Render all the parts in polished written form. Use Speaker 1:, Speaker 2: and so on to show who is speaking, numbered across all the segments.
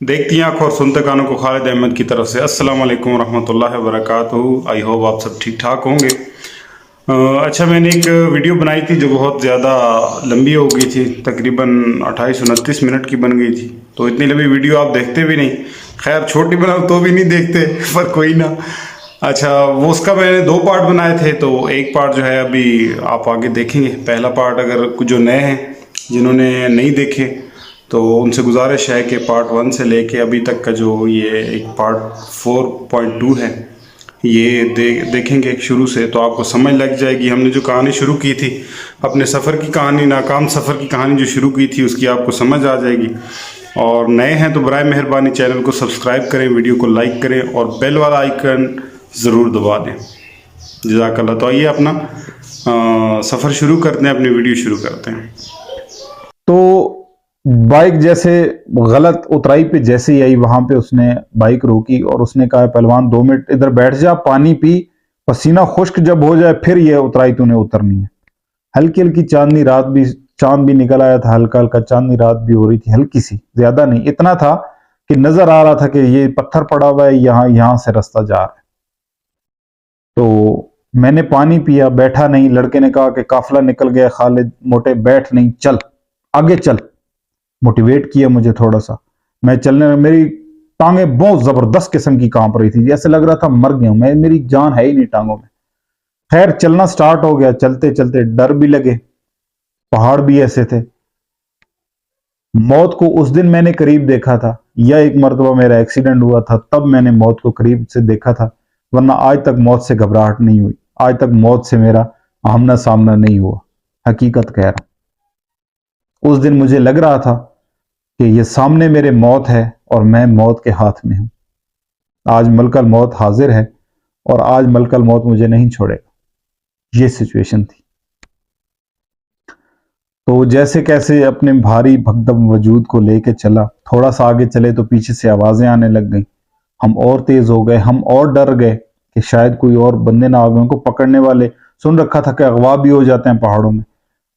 Speaker 1: देखती आंख और सुनते कानों को खालिद अहमद की तरफ से अस्सलाम वालेकुम रहमतुल्लाहि व बरकातहू। आई होप आप सब ठीक ठाक होंगे। अच्छा, मैंने एक वीडियो बनाई थी जो बहुत ज़्यादा लंबी हो गई थी, तकरीबन 28-29 मिनट की बन गई थी। तो इतनी लंबी वीडियो आप देखते भी नहीं। खैर, छोटी बनाओ तो भी नहीं देखते पर कोई ना। अच्छा, वो उसका मैंने दो पार्ट बनाए थे, तो एक पार्ट जो है अभी आप आगे देखेंगे। पहला पार्ट अगर कुछ जो नए हैं जिन्होंने नहीं देखे तो उनसे गुजारिश है कि पार्ट 1 से लेके अभी तक का जो ये एक पार्ट 4.2 है ये देखेंगे शुरू से, तो आपको समझ लग जाएगी। हमने जो कहानी शुरू की थी, अपने सफ़र की कहानी, नाकाम सफ़र की कहानी जो शुरू की थी, उसकी आपको समझ आ जाएगी। और नए हैं तो बराए मेहरबानी चैनल को सब्सक्राइब करें, वीडियो को लाइक करें और बेल वाला आइकन ज़रूर दबा दें। जज़ाकल्लाह। तो आइए अपना सफ़र शुरू करते हैं, अपनी वीडियो शुरू करते हैं।
Speaker 2: तो बाइक जैसे गलत उतराई पे जैसे ही आई, वहां पे उसने बाइक रोकी और उसने कहा, पहलवान 2 मिनट इधर बैठ जा, पानी पी, पसीना खुश्क जब हो जाए फिर ये उतराई तूने उतरनी है। हल्की हल्की चांदनी रात भी, चांद भी निकल आया था, हल्का हल्का चांदनी रात भी हो रही थी, हल्की सी, ज्यादा नहीं, इतना था कि नजर आ रहा था कि ये पत्थर पड़ा हुआ है, यहां से रास्ता जा रहा है। तो मैंने पानी पिया, बैठा नहीं। लड़के ने कहा कि काफिला निकल गया खालिद, मोटे बैठ नहीं, चल आगे चल। मोटिवेट किया मुझे थोड़ा सा। मैं चलने में, मेरी टांगे बहुत जबरदस्त किस्म की कांप रही थी, जैसे लग रहा था मर गया हूं मैं, मेरी जान है ही नहीं टांगों में। खैर, चलना स्टार्ट हो गया। चलते चलते डर भी लगे, पहाड़ भी ऐसे थे। मौत को उस दिन मैंने करीब देखा था, या एक मरतबा मेरा एक्सीडेंट हुआ था, तब मैंने मौत को करीब से देखा था, वरना आज तक मौत से घबराहट नहीं हुई, आज तक मौत से मेरा आमना सामना नहीं हुआ। हकीकत कह रहा हूं, उस दिन मुझे लग रहा था कि ये सामने मेरे मौत है और मैं मौत के हाथ में हूं। आज मलकल मौत हाजिर है और आज मलकल मौत मुझे नहीं छोड़ेगा। ये सिचुएशन थी। तो जैसे कैसे अपने भारी भगदम वजूद को लेके चला, थोड़ा सा आगे चले तो पीछे से आवाजें आने लग गई। हम और तेज हो गए, हम और डर गए कि शायद कोई और बंदे ना आ गए, उनको पकड़ने वाले। सुन रखा था कि अगवा भी हो जाते हैं पहाड़ों में।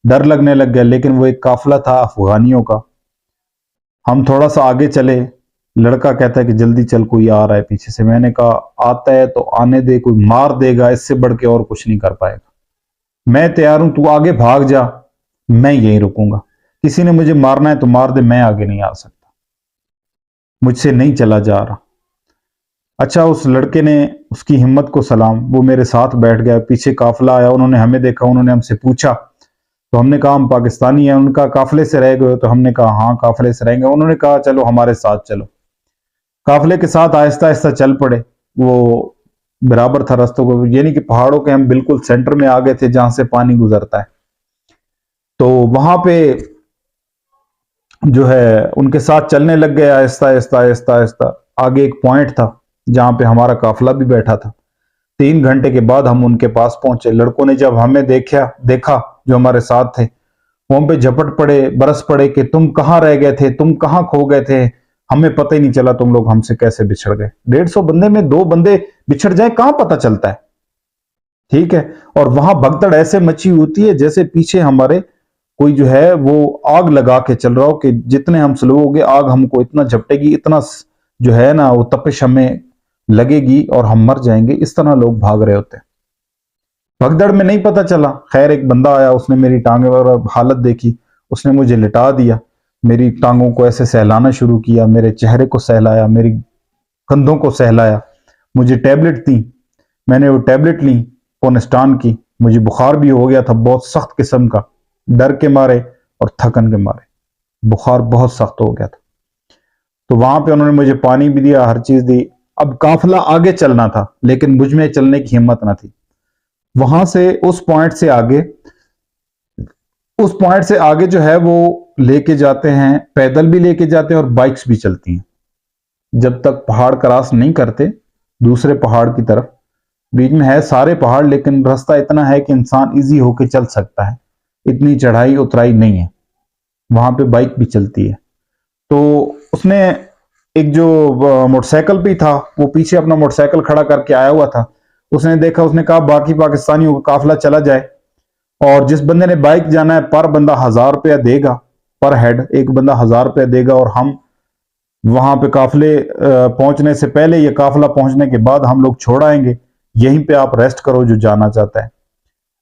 Speaker 2: डर लगने लग गया, लेकिन वो एक काफिला था अफगानियों का। हम थोड़ा सा आगे चले, लड़का कहता है कि जल्दी चल, कोई आ रहा है पीछे से। मैंने कहा, आता है तो आने दे, कोई मार देगा, इससे बढ़ के और कुछ नहीं कर पाएगा। मैं तैयार हूं, तू आगे भाग जा, मैं यहीं रुकूंगा। किसी ने मुझे मारना है तो मार दे, मैं आगे नहीं आ सकता, मुझसे नहीं चला जा रहा। अच्छा, उस लड़के ने, उसकी हिम्मत को सलाम, वो मेरे साथ बैठ गया। पीछे काफिला आया, उन्होंने हमें देखा, उन्होंने हमसे पूछा, तो हमने कहा हम पाकिस्तानी हैं। उनका काफिले से रह गए? तो हमने कहा हाँ काफिले से रहेंगे। उन्होंने कहा चलो हमारे साथ चलो। काफिले के साथ आहिस्ता आहिस्ता चल पड़े। वो बराबर था रास्तों को, ये नहीं कि पहाड़ों के हम बिल्कुल सेंटर में आ गए थे जहां से पानी गुजरता है। तो वहां पे जो है उनके साथ चलने लग गए, आहिस्ता आहिस्ता आहिस्ता आहिस्ता। आगे एक पॉइंट था जहां पे हमारा काफिला भी बैठा था। 3 घंटे के बाद हम उनके पास पहुंचे। लड़कों ने जब हमें देखा जो हमारे साथ थे, वो हम पे झपट पड़े, बरस पड़े कि तुम कहाँ रह गए थे, तुम कहाँ खो गए थे, हमें पता ही नहीं चला तुम लोग हमसे कैसे बिछड़ गए। 150 बंदे में 2 बंदे बिछड़ जाए कहां पता चलता है। ठीक है। और वहां भगदड़ ऐसे मची होती है जैसे पीछे हमारे कोई जो है वो आग लगा के चल रहा हो, कि जितने हम स्लो हो गए आग हमको इतना झपटेगी, इतना जो है ना वो तपिश हमें लगेगी और हम मर जाएंगे। इस तरह लोग भाग रहे होते हैं। भगदड़ में नहीं पता चला। खैर, एक बंदा आया, उसने मेरी टांगे और हालत देखी, उसने मुझे लिटा दिया, मेरी टांगों को ऐसे सहलाना शुरू किया, मेरे चेहरे को सहलाया, मेरी कंधों को सहलाया, मुझे टैबलेट दी। मैंने वो टैबलेट ली, पोनेस्टान की। मुझे बुखार भी हो गया था, बहुत सख्त किस्म का, डर के मारे और थकन के मारे बुखार बहुत सख्त हो गया था। तो वहां पे उन्होंने मुझे पानी भी दिया, हर चीज दी। अब काफिला आगे चलना था, लेकिन मुझ में चलने की हिम्मत ना थी। वहां से उस पॉइंट से आगे जो है वो लेके जाते हैं, पैदल भी लेके जाते हैं और बाइक्स भी चलती हैं, जब तक पहाड़ क्रॉस नहीं करते दूसरे पहाड़ की तरफ। बीच में है सारे पहाड़, लेकिन रास्ता इतना है कि इंसान इजी होके चल सकता है, इतनी चढ़ाई उतराई नहीं है। वहां पे बाइक भी चलती है। तो उसने, एक जो मोटरसाइकिल भी था, वो पीछे अपना मोटरसाइकिल खड़ा करके आया हुआ था। उसने देखा, उसने कहा बाकी पाकिस्तानियों का काफिला चला जाए, और जिस बंदे ने बाइक जाना है पर बंदा 1000 रुपया देगा, पर हेड एक बंदा 1000 रुपया देगा, और हम वहां पे काफले पहुंचने से पहले, ये काफला पहुंचने के बाद हम लोग छोड़ आएंगे, यहीं पे आप रेस्ट करो जो जाना चाहता है।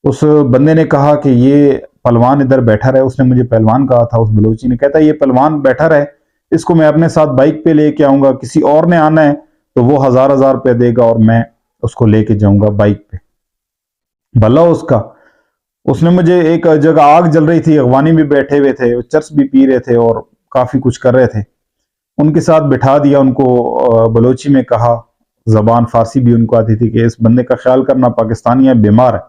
Speaker 2: उस बंदे ने कहा कि ये पहलवान इधर बैठा रहे, उसने मुझे पहलवान कहा था, उस बलोची ने, कहता है ये पहलवान बैठा रहे, इसको मैं अपने साथ बाइक पे लेके आऊंगा, किसी और ने आना है तो वो हजार हजार रुपये देगा और मैं उसको लेके जाऊंगा बाइक पे। भला उसका, उसने मुझे एक जगह आग जल रही थी, अगवानी भी बैठे हुए थे, चर्च भी पी रहे थे और काफी कुछ कर रहे थे, उनके साथ बिठा दिया उनको। बलोची में कहा, जबान फारसी भी उनको आती थी, कि इस बंदे का ख्याल करना, पाकिस्तानी है, बीमार है।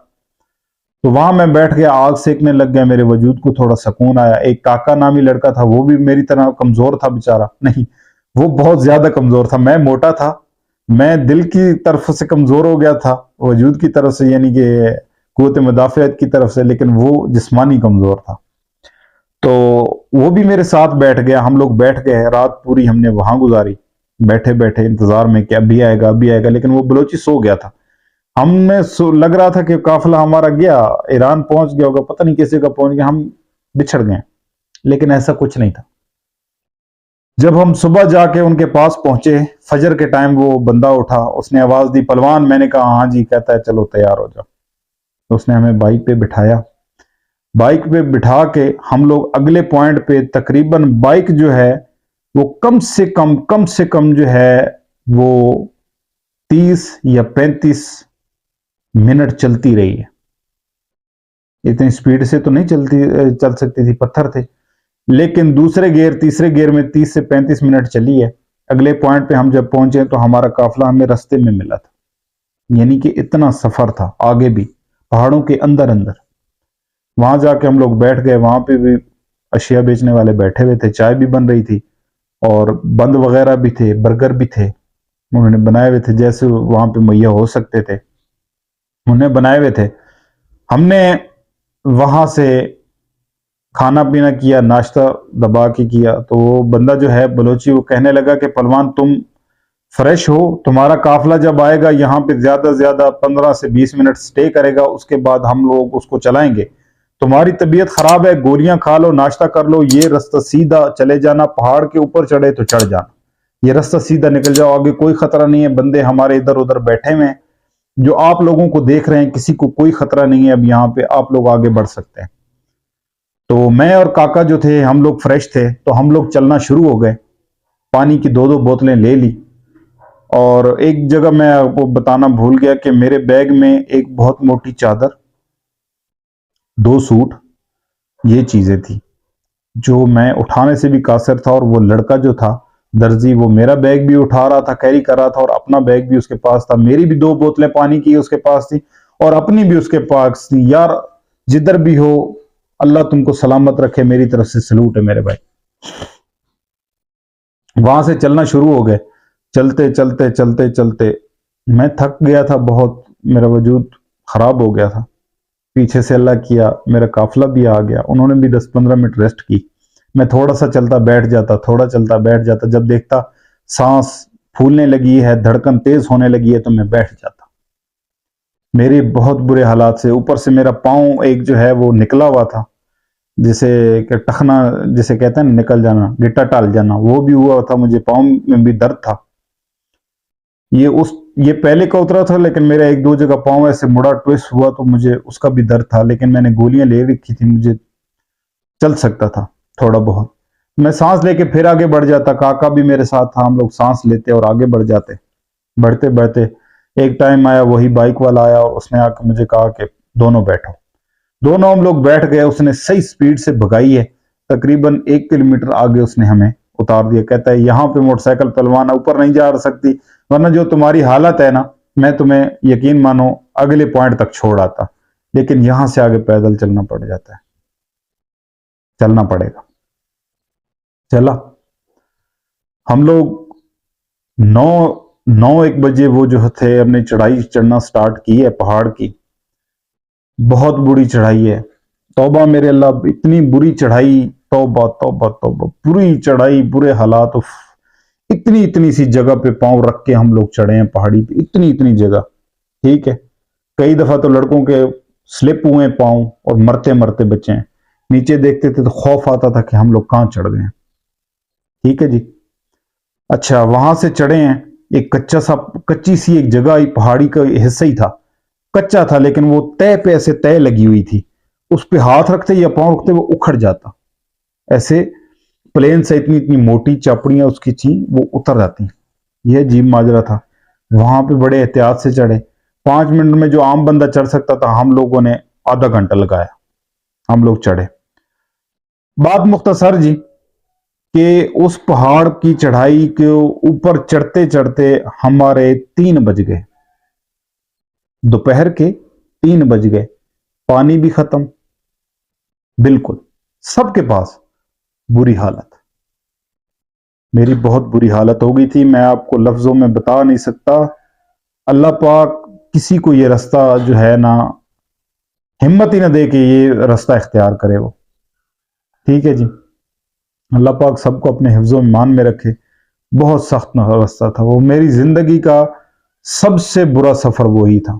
Speaker 2: तो वहां मैं बैठ गया, आग सेकने लग गया, मेरे वजूद को थोड़ा सुकून आया। एक काका नामी लड़का था, वो भी मेरी तरह कमजोर था बेचारा, नहीं वो बहुत ज्यादा कमजोर था, मैं मोटा था, मैं दिल की तरफ से कमजोर हो गया था, वजूद की तरफ से यानी कि कुव्वत मुदाफियत की तरफ से, लेकिन वो जिस्मानी कमजोर था। तो वो भी मेरे साथ बैठ गया, हम लोग बैठ गए, रात पूरी हमने वहां गुजारी, बैठे बैठे इंतजार में कि अभी आएगा अभी आएगा, लेकिन वो बलोची सो गया था। हमें लग रहा था कि काफिला हमारा गया, ईरान पहुंच गया होगा, पता नहीं किसी का पहुंच गया, हम बिछड़ गए, लेकिन ऐसा कुछ नहीं था। जब हम सुबह जाके उनके पास पहुंचे, फजर के टाइम, वो बंदा उठा, उसने आवाज दी, पहलवान। मैंने कहा हाँ जी। कहता है चलो तैयार हो जाओ। तो उसने हमें बाइक पे बिठाया, बाइक पे बिठा के हम लोग अगले पॉइंट पे, तकरीबन बाइक जो है वो कम से कम जो है वो 30 या 35 मिनट चलती रही है। इतनी स्पीड से तो नहीं चल सकती थी, पत्थर थे, लेकिन दूसरे गियर तीसरे गियर में 30 से 35 मिनट चली है। अगले पॉइंट पे हम जब पहुंचे तो हमारा काफिला हमें रास्ते में मिला था, यानी कि इतना सफर था, आगे भी पहाड़ों के अंदर अंदर। वहां जाके हम लोग बैठ गए, वहां पे भी अशिया बेचने वाले बैठे हुए थे, चाय भी बन रही थी और बंद वगैरह भी थे, बर्गर भी थे, उन्होंने बनाए हुए थे जैसे वहां पे मुहैया हो सकते थे, उन्हें बनाए हुए थे। हमने वहां से खाना पीना किया, नाश्ता दबा के किया। तो वो बंदा जो है बलोची, वो कहने लगा कि पहलवान तुम फ्रेश हो, तुम्हारा काफिला जब आएगा यहाँ पे ज्यादा से ज्यादा 15 से 20 मिनट स्टे करेगा, उसके बाद हम लोग उसको चलाएंगे। तुम्हारी तबीयत खराब है, गोलियां खा लो, नाश्ता कर लो, ये रास्ता सीधा चले जाना, पहाड़ के ऊपर चढ़े तो चढ़ जाना, ये रास्ता सीधा निकल जाओ, आगे कोई खतरा नहीं है, बंदे हमारे इधर उधर बैठे हुए हैं, जो आप लोगों को देख रहे हैं, किसी को कोई खतरा नहीं है, अब यहाँ पे आप लोग आगे बढ़ सकते हैं। तो मैं और काका जो थे, हम लोग फ्रेश थे, तो हम लोग चलना शुरू हो गए। पानी की 2-2 बोतलें ले ली, और एक जगह मैं आपको बताना भूल गया कि मेरे बैग में एक बहुत मोटी चादर, 2 सूट, ये चीजें थी जो मैं उठाने से भी कासिर था। और वो लड़का जो था दर्जी, वो मेरा बैग भी उठा रहा था, कैरी कर रहा था, और अपना बैग भी उसके पास था, मेरी भी 2 बोतलें पानी की उसके पास थी और अपनी भी उसके पास थी। यार जिधर भी हो, अल्लाह तुमको सलामत रखे, मेरी तरफ से सलूट है मेरे भाई। वहां से चलना शुरू हो गए, चलते चलते चलते चलते मैं थक गया था बहुत, मेरा वजूद खराब हो गया था। पीछे से अल्लाह किया, मेरा काफिला भी आ गया, उन्होंने भी 10-15 मिनट रेस्ट की। मैं थोड़ा सा चलता बैठ जाता, थोड़ा चलता बैठ जाता, जब देखता सांस फूलने लगी है, धड़कन तेज होने लगी है, तो मैं बैठ जाता। मेरे बहुत बुरे हालात से, ऊपर से मेरा पाँव एक जो है वो निकला हुआ था, जिसे कि टखना जिसे कहते हैं, निकल जाना, गिट्टा टाल जाना, वो भी हुआ था मुझे, पाँव में भी दर्द था। ये पहले का उतरा था, लेकिन मेरा 1-2 जगह पाँव ऐसे मुड़ा, ट्विस्ट हुआ, तो मुझे उसका भी दर्द था, लेकिन मैंने गोलियां ले रखी थी, मुझे चल सकता था थोड़ा बहुत। मैं सांस लेके फिर आगे बढ़ जाता, काका भी मेरे साथ था, हम लोग सांस लेते और आगे बढ़ जाते। बढ़ते बढ़ते एक टाइम आया, वही बाइक वाला आया और उसने आके मुझे कहा कि दोनों बैठो। दोनों हम लोग बैठ गए, उसने सही स्पीड से भगाई है, तकरीबन 1 किलोमीटर आगे उसने हमें उतार दिया। कहता है यहाँ पे मोटरसाइकिल पहलवान ऊपर नहीं जा सकती, वरना जो तुम्हारी हालत है ना, मैं तुम्हें यकीन मानो अगले पॉइंट तक छोड़ आता, लेकिन यहां से आगे पैदल चलना पड़ जाता है, चलना पड़ेगा। चला, हम लोग 9-1 बजे वो जो थे अपनी चढ़ाई चढ़ना स्टार्ट की है पहाड़ की। बहुत बुरी चढ़ाई है, तौबा मेरे अल्लाह, इतनी बुरी चढ़ाई, तौबा तौबा तौबा, बुरी चढ़ाई, बुरे हालात। उफ, इतनी इतनी सी जगह पे पांव रख के हम लोग चढ़े हैं पहाड़ी पे, इतनी इतनी जगह, ठीक है। कई दफा तो लड़कों के स्लिप हुए पांव और मरते मरते बचे हैं। नीचे देखते थे तो खौफ आता था कि हम लोग कहां चढ़ गए, ठीक है जी। अच्छा, वहां से चढ़े हैं, एक कच्ची सी एक जगह, एक पहाड़ी का हिस्सा ही था, कच्चा था, लेकिन वो तय पे ऐसे तय लगी हुई थी, उस पे हाथ रखते या पांव रखते वो उखड़ जाता, ऐसे प्लेन से इतनी इतनी मोटी चापड़ियां उसकी थी, वो उतर जाती। यह अजीब माजरा था। वहां पे बड़े एहतियात से चढ़े। 5 मिनट में जो आम बंदा चढ़ सकता था, हम लोगों ने आधा घंटा लगाया। हम लोग चढ़े। बात मुख्तसर जी कि उस पहाड़ की चढ़ाई के ऊपर चढ़ते चढ़ते हमारे 3 बज गए, दोपहर के 3 बज गए। पानी भी खत्म, बिल्कुल सबके पास। बुरी हालत, मेरी बहुत बुरी हालत हो गई थी, मैं आपको लफ्जों में बता नहीं सकता। अल्लाह पाक किसी को ये रास्ता जो है ना, हिम्मत ही ना दे कि ये रास्ता इख्तियार करे वो। ठीक है जी, अल्लाह पाक सबको अपने हिफ्ज़ो ईमान में रखे। बहुत सख्त रास्ता था वो, मेरी जिंदगी का सबसे बुरा सफर वही था।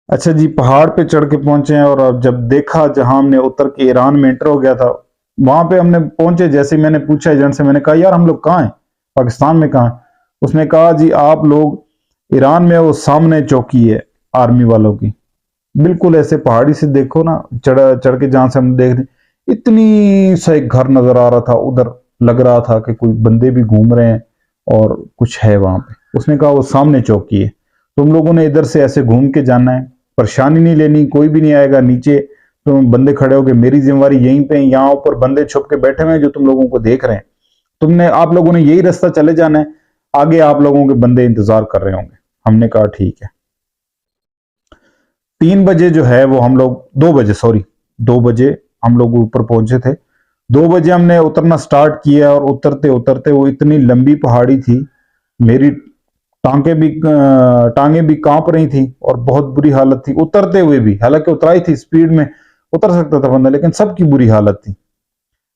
Speaker 2: अच्छा जी, पहाड़ पे चढ़ के पहुंचे हैं, और अब जब देखा, जहां हमने उतर के ईरान में एंटर हो गया था, वहां पे हमने पहुंचे, जैसे मैंने पूछा एजेंट से, मैंने कहा यार हम लोग कहाँ हैं, पाकिस्तान में कहाँ हैं? उसने कहा जी आप लोग ईरान में, वो सामने चौकी है आर्मी वालों की, बिल्कुल ऐसे पहाड़ी से देखो ना, चढ़ चढ़ के जहां से हम देख रहे, इतनी सा एक घर नजर आ रहा था उधर, लग रहा था कि कोई बंदे भी घूम रहे हैं और कुछ है वहां पे। उसने कहा वो सामने चौकी है, तुम लोगों ने इधर से ऐसे घूम के जाना है, परेशानी नहीं लेनी, कोई भी नहीं आएगा, नीचे तुम बंदे खड़े होगे, मेरी जिम्मेवारी यहीं पे, यहाँ ऊपर बंदे छुप के बैठे हुए हैं जो तुम लोगों को देख रहे हैं, आप लोगों ने यही रास्ता चले जाना है, आगे आप लोगों के बंदे इंतजार कर रहे होंगे। हमने कहा ठीक है। 3 बजे जो है वो हम लोग, 2 बजे, सॉरी 2 बजे हम लोग ऊपर पहुंचे थे। 2 बजे हमने उतरना स्टार्ट किया, और उतरते उतरते वो इतनी लंबी पहाड़ी थी, मेरी टांगे भी कांप रही थी, और बहुत बुरी हालत थी उतरते हुए भी। हालांकि उतराई थी, स्पीड में उतर सकता था बंदा, लेकिन सबकी बुरी हालत थी।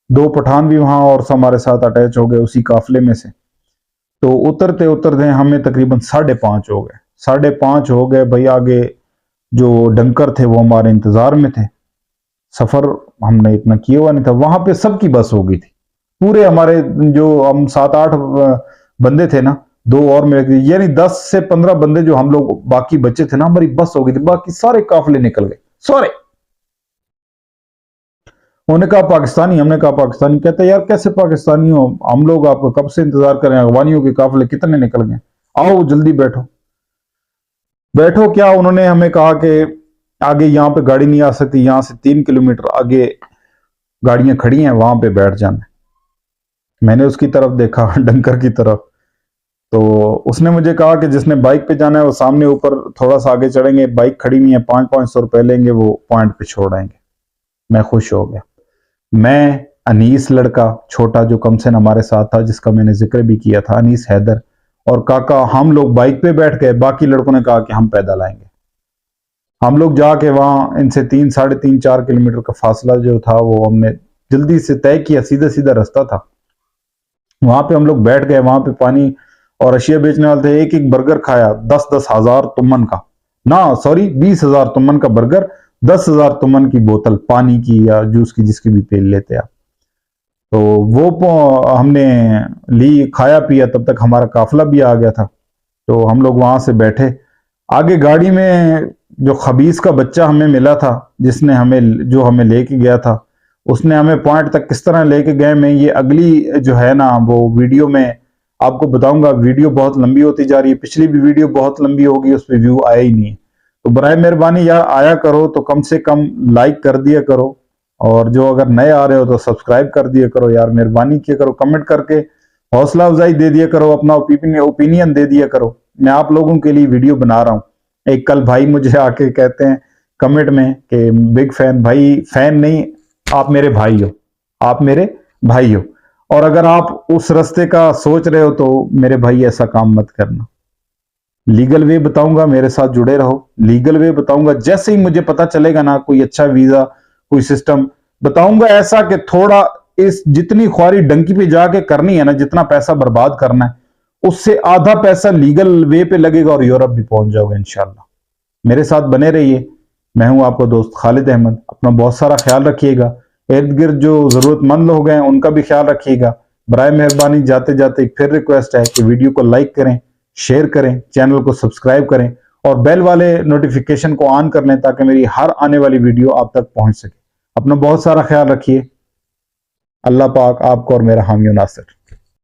Speaker 2: 2 पठान भी वहां और हमारे साथ अटैच हो गए उसी काफिले में से। तो उतरते उतरते हमें तकरीबन 5:30 हो गए। 5:30 हो गए भाई। आगे जो डंकर थे वो हमारे इंतजार में थे। सफर हमने इतना किया हुआ नहीं था। वहां पे सबकी बस हो गई थी, पूरे हमारे जो हम 7-8 बंदे थे ना, 2 और मेरे, यानी 10 से 15 बंदे जो हम लोग बाकी बच्चे थे ना, हमारी बस हो गई थी, बाकी सारे काफिले निकल गए सारे। उन्होंने कहा पाकिस्तानी, हमने कहा पाकिस्तानी। कहते यार कैसे पाकिस्तानी हो, हम लोग आपको कब से इंतजार कर रहे हैं, अफगानियों के काफिले कितने निकल गए, आओ जल्दी बैठो। बैठो क्या, उन्होंने हमें कहा कि आगे यहाँ पे गाड़ी नहीं आ सकती, यहाँ से 3 किलोमीटर आगे गाड़ियां खड़ी हैं, वहां पे बैठ जाना। मैंने उसकी तरफ देखा डंकर की तरफ, तो उसने मुझे कहा कि जिसने बाइक पे जाना है वो सामने ऊपर थोड़ा सा आगे चढ़ेंगे, बाइक खड़ी हुई है, 500-500 रुपए लेंगे, वो पॉइंट पे छोड़ेंगे। मैं खुश हो गया। मैं, अनीस लड़का छोटा जो कमसन हमारे साथ था, जिसका मैंने जिक्र भी किया था, अनीस, हैदर और काका, हम लोग बाइक पे बैठ गए। बाकी लड़कों ने कहा कि हम पैदल आएंगे। हम लोग जाके वहां इनसे 3-3.5-4 किलोमीटर का फासला जो था वो हमने जल्दी से तय किया, सीधा सीधा रास्ता था। वहां पे हम लोग बैठ गए। वहां पे पानी और अशिया बेचने वाले थे। एक एक बर्गर खाया 10-10 हजार तुमन का, ना सॉरी 20,000 तुमन का बर्गर, 10,000 तुमन की बोतल पानी की या जूस की, जिसकी भी पी लेते आप। तो वो हमने ली, खाया पिया, तब तक हमारा काफिला भी आ गया था। तो हम लोग वहां से बैठे। आगे गाड़ी में जो खबीस का बच्चा हमें मिला था, जिसने हमें, जो हमें लेके गया था, उसने हमें पॉइंट तक किस तरह लेके गए, मैं ये अगली जो है ना वो वीडियो में आपको बताऊंगा। वीडियो बहुत लंबी होती जा रही है, पिछली भी वीडियो बहुत लंबी होगी, उस पर व्यू आया ही नहीं है। तो बराए मेहरबानी यार आया करो तो कम से कम लाइक कर दिया करो, और जो अगर नए आ रहे हो तो सब्सक्राइब कर दिया करो यार, मेहरबानी किया करो, कमेंट करके हौसला अफजाई दे दिया करो, अपना ओपिनियन दे दिया करो। मैं आप लोगों के लिए वीडियो बना रहा हूँ। एक कल भाई मुझे आके कहते हैं कमेंट में कि बिग फैन, भाई फैन नहीं, आप मेरे भाई हो, आप मेरे भाई हो, और अगर आप उस रास्ते का सोच रहे हो तो मेरे भाई ऐसा काम मत करना। लीगल वे बताऊंगा, मेरे साथ जुड़े रहो, लीगल वे बताऊंगा। जैसे ही मुझे पता चलेगा ना कोई अच्छा वीजा, कोई सिस्टम बताऊंगा ऐसा कि थोड़ा इस जितनी ख्वारी डंकी पे जाके करनी है ना, जितना पैसा बर्बाद करना है, उससे आधा पैसा लीगल वे पे लगेगा और यूरोप भी पहुंच जाओगे इंशाल्लाह। मेरे साथ बने रहिए। मैं हूं आपका दोस्त खालिद अहमद। अपना बहुत सारा ख्याल रखिएगा। इर्द गिर्द जो जरूरतमंद लोग हैं उनका भी ख्याल रखिएगा। बराए मेहरबानी जाते जाते एक फिर रिक्वेस्ट है कि वीडियो को लाइक करें, शेयर करें, चैनल को सब्सक्राइब करें और बेल वाले नोटिफिकेशन को ऑन कर लें ताकि मेरी हर आने वाली वीडियो आप तक पहुंच सके। अपना बहुत सारा ख्याल रखिए। अल्लाह पाक आपको और मेरा हामी नासिर।